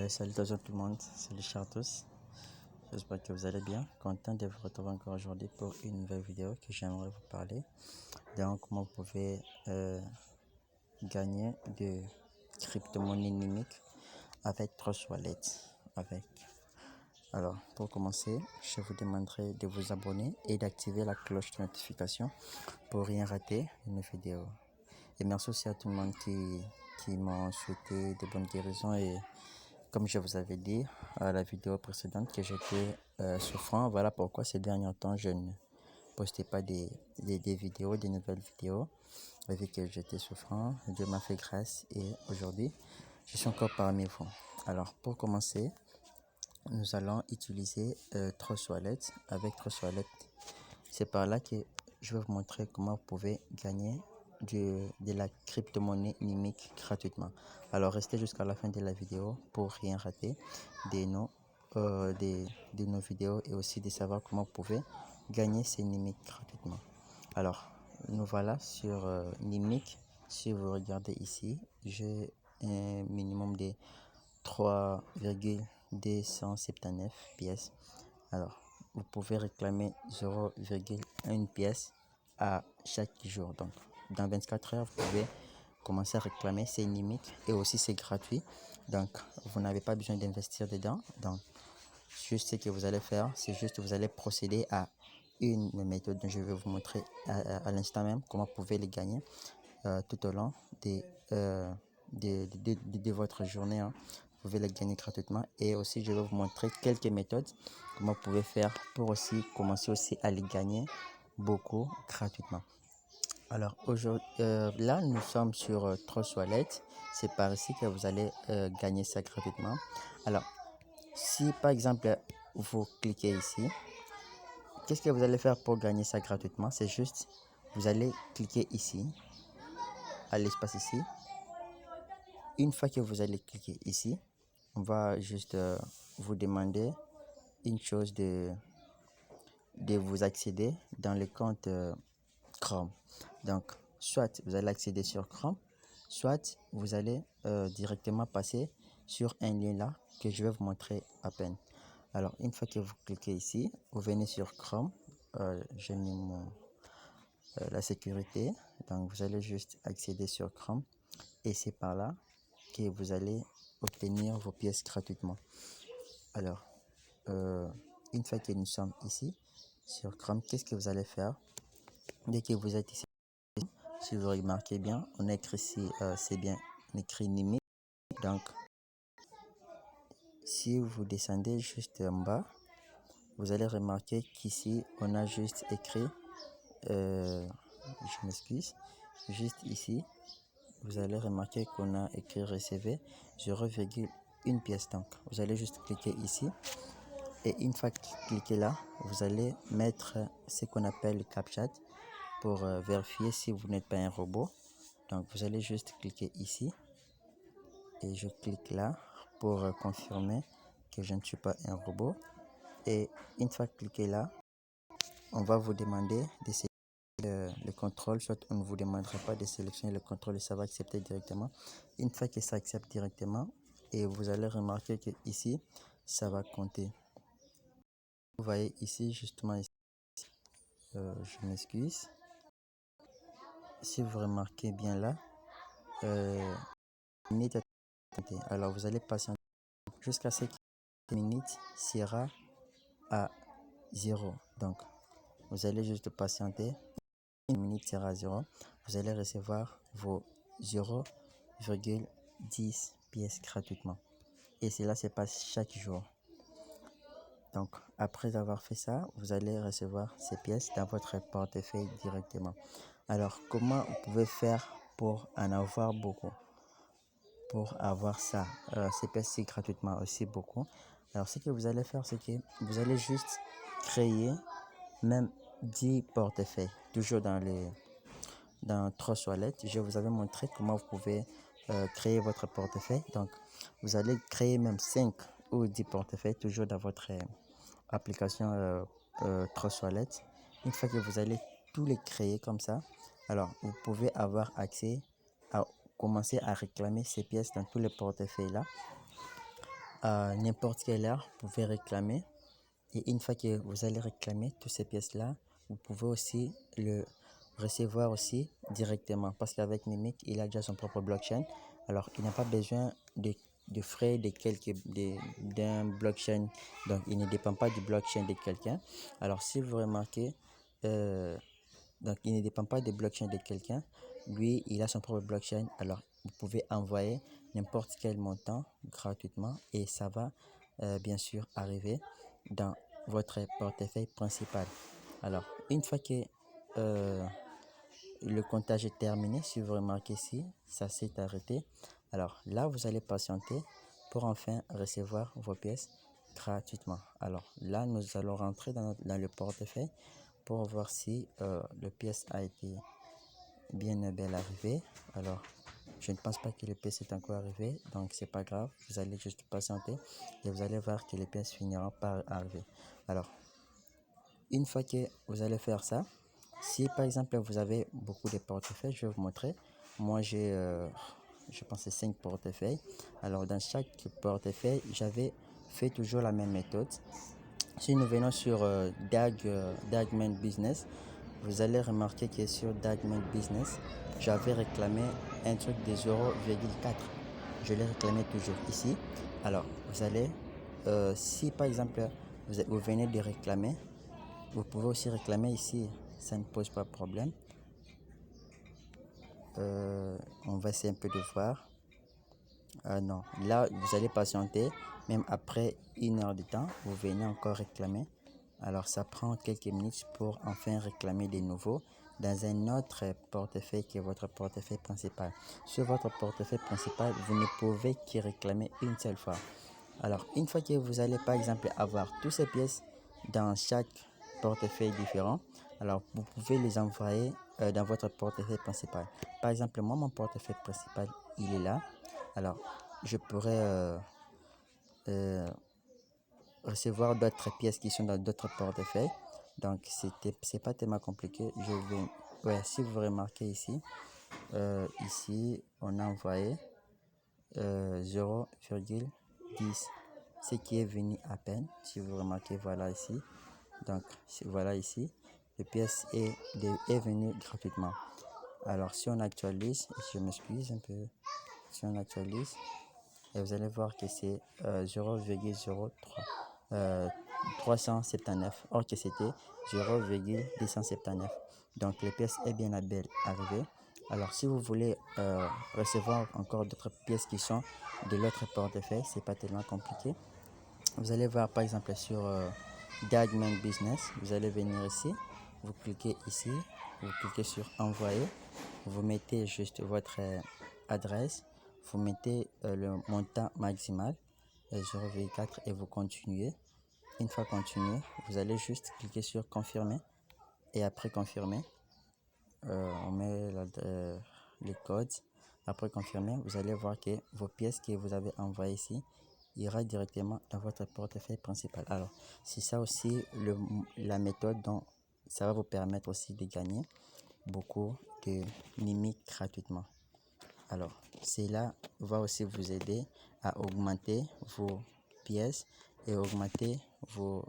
Salutations tout le monde, c'est Richard tous. J'espère que vous allez bien. Content de vous retrouver encore aujourd'hui pour une nouvelle vidéo que j'aimerais vous parler. Donc, comment vous pouvez gagner de crypto-monnaie numérique avec Trust Wallet. Alors, pour commencer, je vous demanderai de vous abonner et d'activer la cloche de notification pour rien rater une vidéo. Et merci aussi à tout le monde qui m'ont souhaité de bonnes guérisons et comme je vous avais dit à la vidéo précédente que j'étais souffrant, voilà pourquoi ces derniers temps je ne postais pas des vidéos, des nouvelles vidéos, vu que j'étais souffrant. Dieu m'a fait grâce et aujourd'hui je suis encore parmi vous. Alors pour commencer, nous allons utiliser Trust Wallet. Avec Trust Wallet, c'est par là que je vais vous montrer comment vous pouvez gagner de la crypto-monnaie numérique gratuitement. Alors restez jusqu'à la fin de la vidéo pour rien rater de nos vidéos et aussi de savoir comment vous pouvez gagner ces numériques gratuitement. Alors nous voilà sur Nimic. Si vous regardez ici, j'ai un minimum de 3,279 pièces. Alors vous pouvez réclamer 0,1 pièce à chaque jour. Donc, dans 24 heures, vous pouvez commencer à réclamer. C'est limite et aussi c'est gratuit. Donc, vous n'avez pas besoin d'investir dedans. Donc, juste ce que vous allez faire, c'est juste vous allez procéder à une méthode dont je vais vous montrer à l'instant même comment vous pouvez les gagner tout au long de votre journée. Vous pouvez les gagner gratuitement et aussi je vais vous montrer quelques méthodes comment vous pouvez faire pour aussi commencer aussi à les gagner beaucoup gratuitement. Alors aujourd'hui là nous sommes sur Trust Wallet. C'est par ici que vous allez gagner ça gratuitement. Alors si par exemple vous cliquez ici, qu'est-ce que vous allez faire pour gagner ça gratuitement? C'est juste vous allez cliquer ici à l'espace ici. Une fois que vous allez cliquer ici, on va juste vous demander une chose de vous accéder dans le compte Chrome. Donc, soit vous allez accéder sur Chrome, soit vous allez directement passer sur un lien là que je vais vous montrer à peine. Alors, une fois que vous cliquez ici, vous venez sur Chrome. J'ai mis la sécurité. Donc, vous allez juste accéder sur Chrome et c'est par là que vous allez obtenir vos pièces gratuitement. Alors, une fois que nous sommes ici sur Chrome, qu'est-ce que vous allez faire? Dès que vous êtes ici, si vous remarquez bien, on a écrit ici, c'est bien écrit Nimi. Donc, si vous descendez juste en bas, vous allez remarquer qu'ici, on a juste écrit, je m'excuse, juste ici, vous allez remarquer qu'on a écrit recevez 0,1 pièce. Donc, vous allez juste cliquer ici. Et une fois cliqué là, vous allez mettre ce qu'on appelle le CAPTCHA pour vérifier si vous n'êtes pas un robot. Donc vous allez juste cliquer ici et je clique là pour confirmer que je ne suis pas un robot. Et une fois cliqué là, on va vous demander de sélectionner le contrôle, soit on ne vous demandera pas de sélectionner le contrôle et ça va accepter directement. Une fois que ça accepte directement, et vous allez remarquer que ici, ça va compter. Vous voyez ici, justement ici, je m'excuse. Si vous remarquez bien là, minute alors vous allez patienter jusqu'à ce que la minute sera à 0. Donc, vous allez juste patienter. Une minute sera à 0. Vous allez recevoir vos 0,10 pièces gratuitement. Et cela se passe chaque jour. Donc, après avoir fait ça, vous allez recevoir ces pièces dans votre portefeuille directement. Alors, comment vous pouvez faire pour en avoir beaucoup? Pour avoir ça, ces pièces gratuitement aussi beaucoup. Alors, ce que vous allez faire, c'est que vous allez juste créer même 10 portefeuilles. Toujours dans Trust Wallet, je vous avais montré comment vous pouvez créer votre portefeuille. Donc, vous allez créer même 5 ou 10 portefeuilles toujours dans votre application Trust Wallet. Une fois que vous allez tous les créer comme ça, alors vous pouvez avoir accès à commencer à réclamer ces pièces dans tous les portefeuilles là. à n'importe quelle heure, vous pouvez réclamer. Et une fois que vous allez réclamer toutes ces pièces-là, vous pouvez aussi le recevoir aussi directement. Parce qu'avec Mimic, il a déjà son propre blockchain. Alors, il n'a pas besoin de frais d'un blockchain. Donc, il ne dépend pas du blockchain de quelqu'un. Alors, si vous remarquez, donc il ne dépend pas du blockchain de quelqu'un. Lui, il a son propre blockchain. Alors, vous pouvez envoyer n'importe quel montant gratuitement et ça va bien sûr arriver dans votre portefeuille principal. Alors, une fois que le comptage est terminé, si vous remarquez ici, ça s'est arrêté. Alors là, vous allez patienter pour enfin recevoir vos pièces gratuitement. Alors là, nous allons rentrer dans le portefeuille pour voir si le pièce a été bien arrivé. Alors, je ne pense pas que le pièce est encore arrivé, donc c'est pas grave. Vous allez juste patienter et vous allez voir que les pièces finiront par arriver. Alors, une fois que vous allez faire ça, si par exemple vous avez beaucoup de portefeuilles, je vais vous montrer. Moi j'ai, je pense, 5 portefeuilles. Alors dans chaque portefeuille, j'avais fait toujours la même méthode. Si nous venons sur Dagman Business, vous allez remarquer que sur Dagman Business, j'avais réclamé un truc de 0,4. Je l'ai réclamé toujours ici. Alors vous allez, si par exemple vous venez de réclamer, vous pouvez aussi réclamer ici, ça ne pose pas de problème. On va essayer un peu de voir. Non, là vous allez patienter, même après 1 heure de temps, vous venez encore réclamer. Alors ça prend quelques minutes pour enfin réclamer de nouveau dans un autre portefeuille qui est votre portefeuille principal. Sur votre portefeuille principal, vous ne pouvez que réclamer une seule fois. Alors une fois que vous allez par exemple avoir toutes ces pièces dans chaque portefeuille différent, alors vous pouvez les envoyer dans votre portefeuille principal. Par exemple, moi mon portefeuille principal il est là. Alors je pourrais recevoir d'autres pièces qui sont dans d'autres portefeuilles. Donc c'est pas tellement compliqué. Je vais, ouais, si vous remarquez ici, ici on a envoyé 0,10, ce qui est venu à peine. Si vous remarquez, voilà ici. Donc voilà ici, le pièce est venu gratuitement. Alors si on actualise, je m'excuse un peu, si on actualise, et vous allez voir que c'est 0,0379, or que c'était 0,279. Donc les pièces est bien arrivée. Alors si vous voulez recevoir encore d'autres pièces qui sont de l'autre portefeuille, c'est pas tellement compliqué. Vous allez voir par exemple sur Dagman Business, vous allez venir ici, vous cliquez ici, vous cliquez sur envoyer, vous mettez juste votre adresse, vous mettez le montant maximal 0,4 et vous continuez. Une fois continué, vous allez juste cliquer sur confirmer et après confirmer, on met les codes. Après confirmer, vous allez voir que vos pièces que vous avez envoyées ici ira directement dans votre portefeuille principal. Alors, c'est ça aussi la méthode dont ça va vous permettre aussi de gagner beaucoup de Mimic gratuitement. Alors, cela va aussi vous aider à augmenter vos pièces et augmenter vos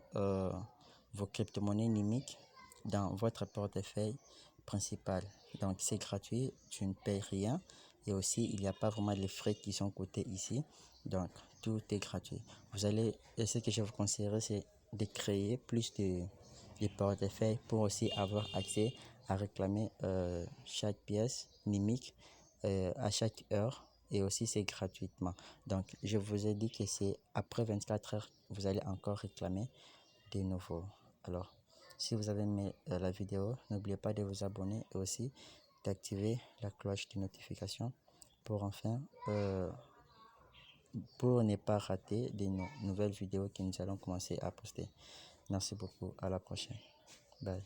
crypto-monnaies Mimic dans votre portefeuille principal. Donc, c'est gratuit, tu ne payes rien et aussi il n'y a pas vraiment les frais qui sont cotés ici. Donc, tout est gratuit. Ce que je vous conseillerais, c'est de créer plus de portefeuilles pour aussi avoir accès à réclamer chaque pièce Mimic à chaque heure et aussi c'est gratuitement. Donc, je vous ai dit que c'est après 24 heures, vous allez encore réclamer de nouveau. Alors, si vous avez aimé la vidéo, n'oubliez pas de vous abonner et aussi d'activer la cloche de notification pour enfin pour ne pas rater des nouvelles vidéos que nous allons commencer à poster. Merci beaucoup, à la prochaine. Bye.